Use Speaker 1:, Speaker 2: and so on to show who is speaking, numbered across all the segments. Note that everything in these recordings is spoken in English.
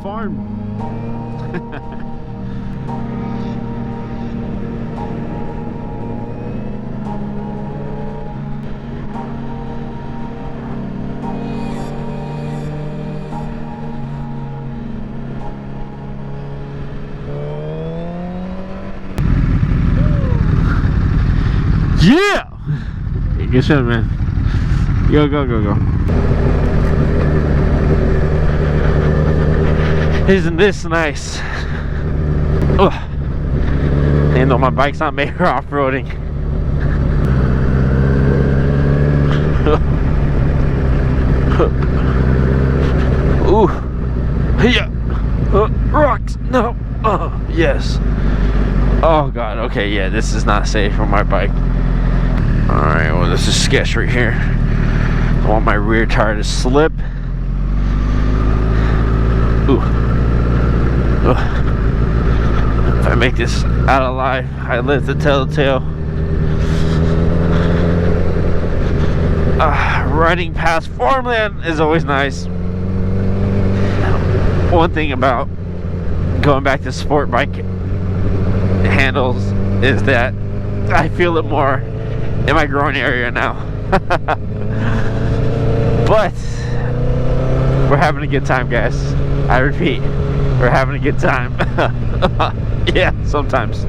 Speaker 1: farm. Yeah! Good shit, man. Go, go, go, go. Isn't this nice? Ugh. Even though my bike's not made for off-roading. Ooh. Yeah. Rocks. No. Yes. Oh god. Okay, yeah, this is not safe for my bike. Alright, well, this is sketch right here. I want my rear tire to slip. Ooh. If I make this out alive, I live to tell the tale. Riding past farmland is always nice. One thing about going back to sport bike handles is that I feel it more in my groin area now. But we're having a good time, guys. I repeat, we're having a good time. Yeah, sometimes.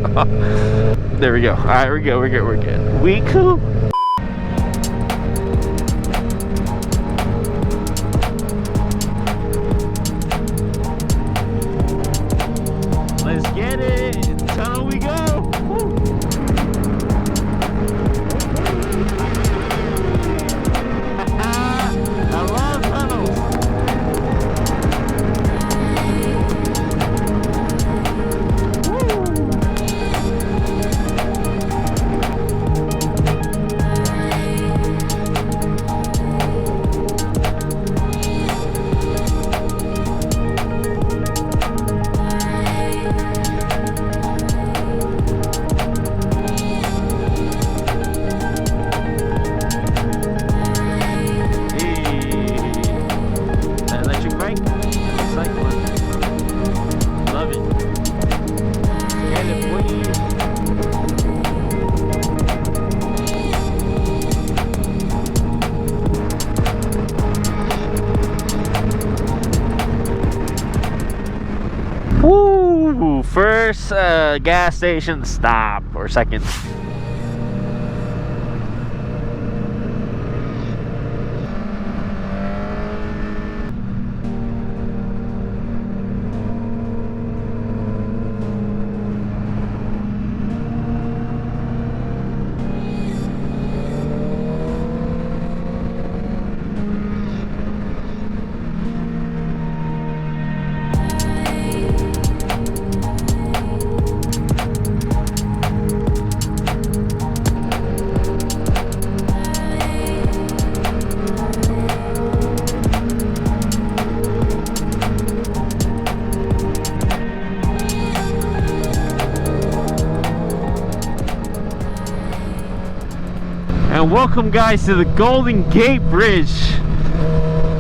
Speaker 1: There we go. Alright, we're good, we're good, we're good. We cool. Let's get it. Tunnel we go. Woo. I love tunnels. Woo! First gas station stop, or second. And welcome, guys, to the Golden Gate Bridge,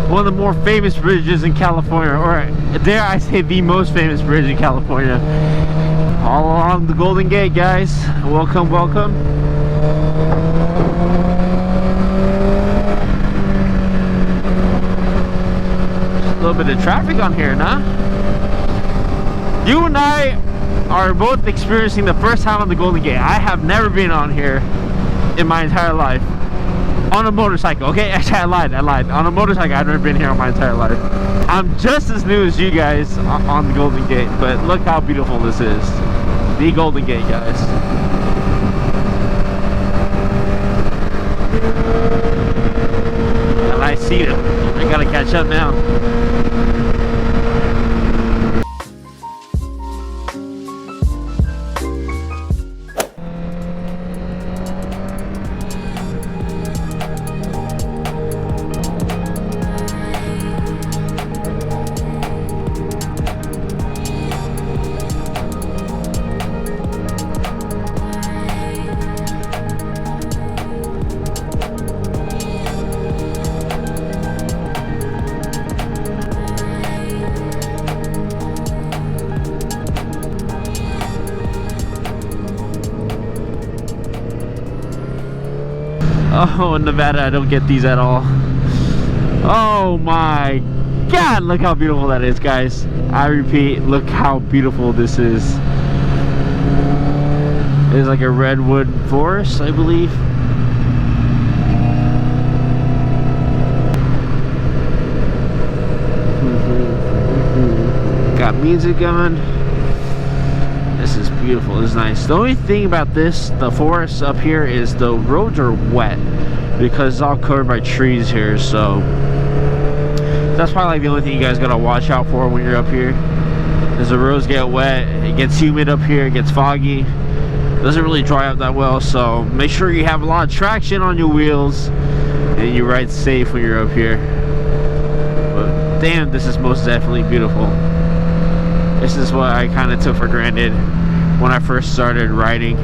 Speaker 1: one of the more famous bridges in California, or dare I say the most famous bridge in California. All along the Golden Gate, guys. Welcome, welcome. Just a little bit of traffic on here, nah? You and I are both experiencing the first time on the Golden Gate. I have never been on here in my entire life on a motorcycle. Okay, actually I lied on a motorcycle. I've never been here on my entire life. I'm just as new as you guys on the Golden Gate, but look how beautiful this is. The Golden Gate, guys. And I see it. I gotta catch up now. Oh, in Nevada, I don't get these at all. Oh my God, look how beautiful that is, guys. I repeat, look how beautiful this is. It's like a redwood forest, I believe. Got music going. This is beautiful. This is nice. The only thing about this, the forest up here, is the roads are wet because it's all covered by trees here. So that's probably like the only thing you guys gotta watch out for when you're up here. Is the roads get wet, it gets humid up here, it gets foggy. It doesn't really dry up that well. So make sure you have a lot of traction on your wheels and you ride safe when you're up here. But damn, this is most definitely beautiful. This is what I kind of took for granted when I first started riding.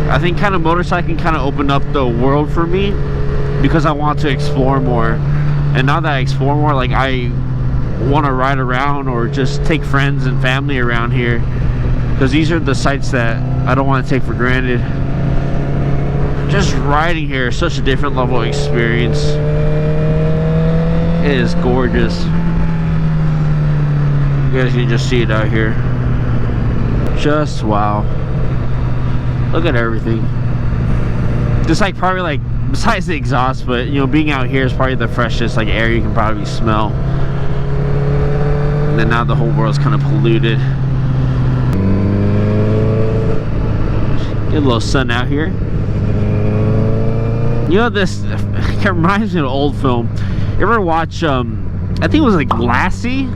Speaker 1: I think kind of motorcycling kind of opened up the world for me because I want to explore more. And now that I explore more, like I want to ride around or just take friends and family around here, because these are the sites that I don't want to take for granted. Just riding here is such a different level of experience. It is gorgeous. You guys can just see it out here. Just wow. Look at everything. Just like probably like, besides the exhaust, but you know, being out here is probably the freshest like air you can probably smell. And then now the whole world's kind of polluted. Get a little sun out here. You know, this it reminds me of an old film. You ever watch I think it was like Lassie?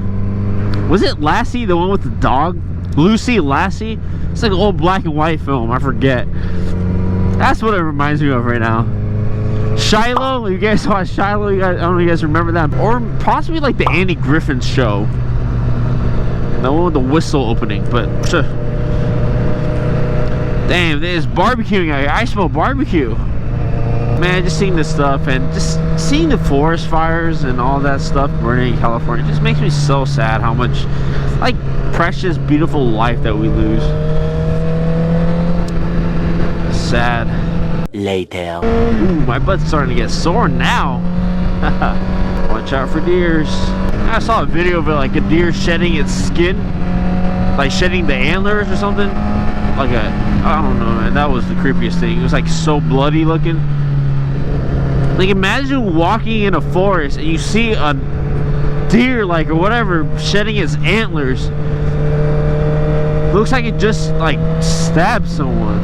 Speaker 1: Was it Lassie, the one with the dog? Lucy, Lassie? It's like an old black and white film, I forget. That's what it reminds me of right now. Shiloh, you guys watch Shiloh? I don't know if you guys remember that. Or possibly like the Andy Griffin Show. The one with the whistle opening, but damn, there's barbecuing out here. I smell barbecue. Man, just seeing this stuff and just seeing the forest fires and all that stuff burning in California just makes me so sad how much like precious, beautiful life that we lose. Sad.
Speaker 2: Later.
Speaker 1: Ooh, my butt's starting to get sore now. Watch out for deers. I saw a video of it, like a deer shedding its skin, like shedding the antlers or something. Like a, I don't know, man, that was the creepiest thing. It was like so bloody looking. Like imagine walking in a forest and you see a deer, like, or whatever, shedding its antlers. Looks like it just like stabbed someone.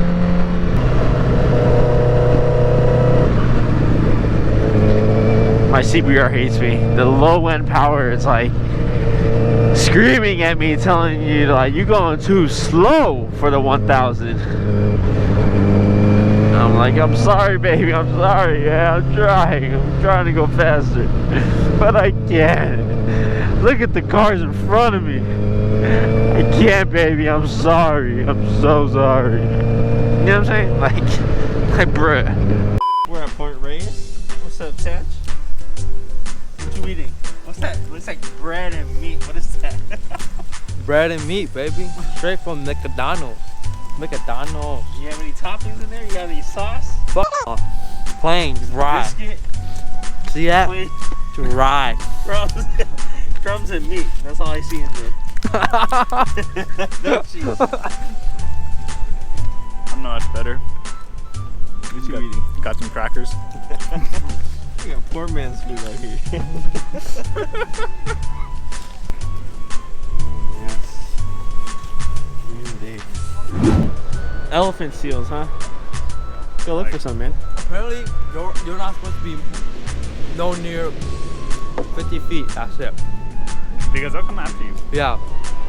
Speaker 1: My CBR hates me. The low end power is like screaming at me, telling you like you're going too slow for the 1000. I'm like, I'm sorry, baby. I'm sorry. Yeah, I'm trying to go faster, but I can't. Look at the cars in front of me. I can't, baby. I'm sorry. I'm so sorry. You know what I'm saying? Like bruh. We're at Point Reyes. What's up, Chad? What you eating? What's that? Looks like bread and meat. What is that?
Speaker 3: Bread and meat, baby. Straight from McDonald's. McDonald's.
Speaker 1: You have any toppings in there? You got any sauce?
Speaker 3: Fuck off. Plain, dry.
Speaker 1: Biscuit?
Speaker 3: See that?
Speaker 1: Plain.
Speaker 3: Dry.
Speaker 1: Crumbs and meat. That's all I see in there. No cheese.
Speaker 4: I'm not much better.
Speaker 1: What you eating?
Speaker 4: Got some crackers.
Speaker 1: We got poor man's food out here. Yes. Elephant seals, huh? Go look for some, man.
Speaker 3: Apparently, you're not supposed to be no near 50 feet. That's it.
Speaker 4: Because they'll come after you.
Speaker 3: Yeah.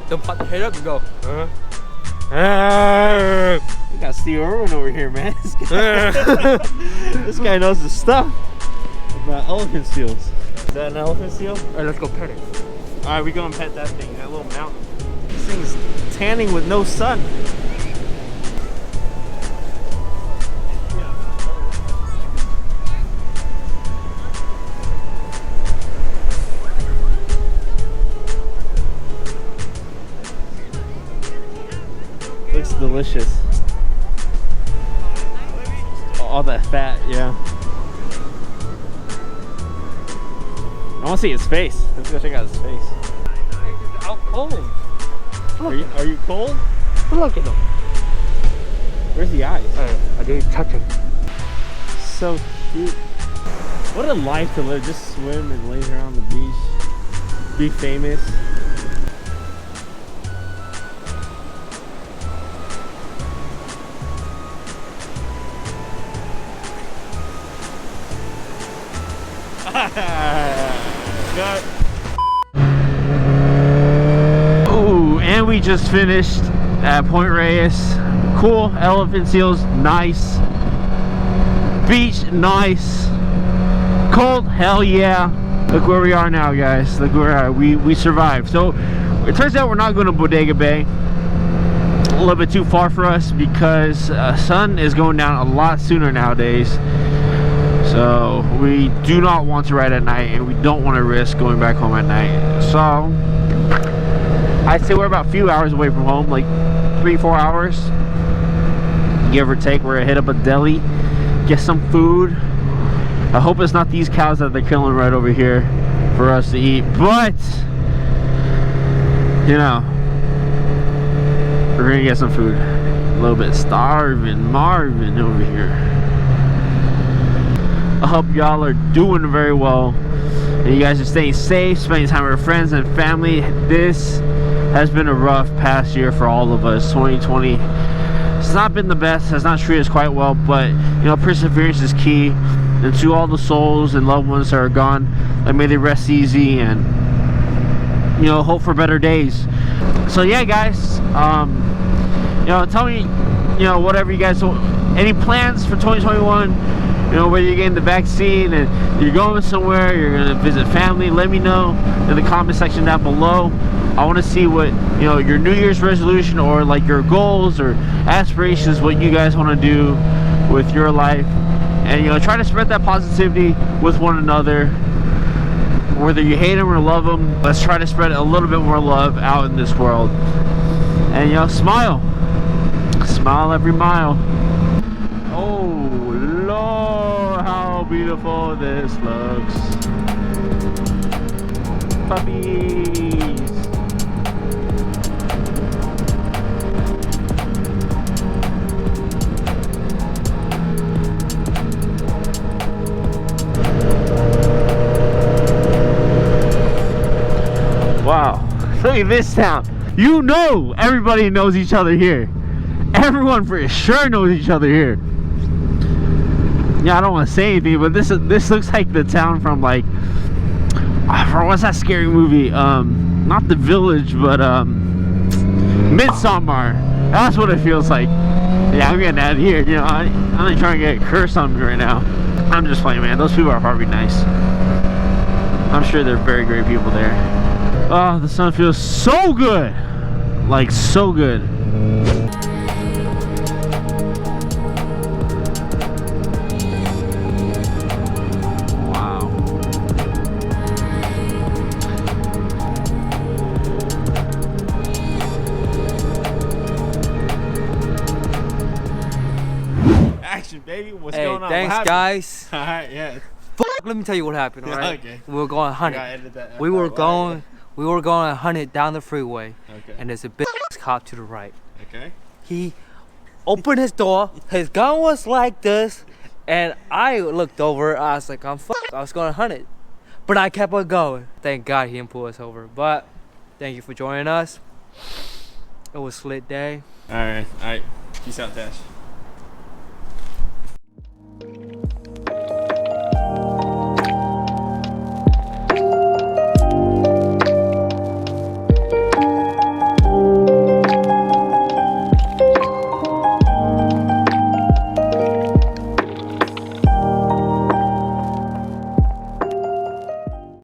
Speaker 3: They'll put the head up and go.
Speaker 1: We got Steve Irwin over here, man. This guy knows his stuff about elephant seals. Is that an elephant seal?
Speaker 3: Alright, let's go pet it.
Speaker 1: Alright, we go and pet that thing, that little mountain. This thing's tanning with no sun. Looks delicious. fat, yeah. I want to see his face. Let's go check out his face.
Speaker 2: Out cold.
Speaker 1: Are you cold?
Speaker 2: Look at him.
Speaker 1: Where's the eyes?
Speaker 2: I didn't touch him.
Speaker 1: So cute. What a life to live. Just swim and lay here on the beach. Be famous. Ooh, and we just finished at Point Reyes. Cool. Elephant seals, nice. Beach, nice. Cold, hell yeah. Look where we are now, guys. Look where we are. We survived. So it turns out we're not going to Bodega Bay. A little bit too far for us because sun is going down a lot sooner nowadays. So we do not want to ride at night, and we don't want to risk going back home at night. So I'd say we're about a few hours away from home, like 3-4 hours, give or take. We're gonna hit up a deli, get some food. I hope it's not these cows that they're killing right over here for us to eat, but you know, we're gonna get some food. A little bit starving Marvin over here. I hope y'all are doing very well and you guys are staying safe, spending time with your friends and family. This has been a rough past year for all of us. 2020, it's not been the best, has not treated us quite well, but you know, perseverance is key. And to all the souls and loved ones that are gone, like, may they rest easy and, you know, hope for better days. So yeah, guys, you know, tell me, you know, whatever you guys, any plans for 2021. You know, whether you're getting the vaccine and you're going somewhere, you're gonna visit family, let me know in the comment section down below. I want to see what, you know, your New Year's resolution or like your goals or aspirations, what you guys want to do with your life. And, you know, try to spread that positivity with one another. Whether you hate them or love them, let's try to spread a little bit more love out in this world. And, you know, smile. Smile every mile. Oh, Lord, how beautiful this looks. Puppies. Wow, look at this town. You know, everybody knows each other here. Everyone for sure knows each other here. Yeah, I don't want to say anything, but this looks like the town from, like, what's that scary movie? Not The Village, but Midsommar. That's what it feels like. Yeah, I'm getting out of here. You know, I'm not trying to get a curse on me right now. I'm just playing, man. Those people are probably nice. I'm sure they're very great people there. Oh, the sun feels so good. Like, so good. Wow. Action, baby. What's going on?
Speaker 3: Thanks, guys.
Speaker 1: Alright, yeah.
Speaker 3: Let me tell you what happened, alright?
Speaker 1: Okay.
Speaker 3: We were going 100. We were going 100 down the freeway.
Speaker 1: Okay.
Speaker 3: And there's a big cop to the right.
Speaker 1: Okay.
Speaker 3: He opened his door. His gun was like this. And I looked over. I was like, I was going 100. But I kept on going. Thank God he didn't pull us over. But thank you for joining us. It was a slit day.
Speaker 1: Alright. Peace out, Tash.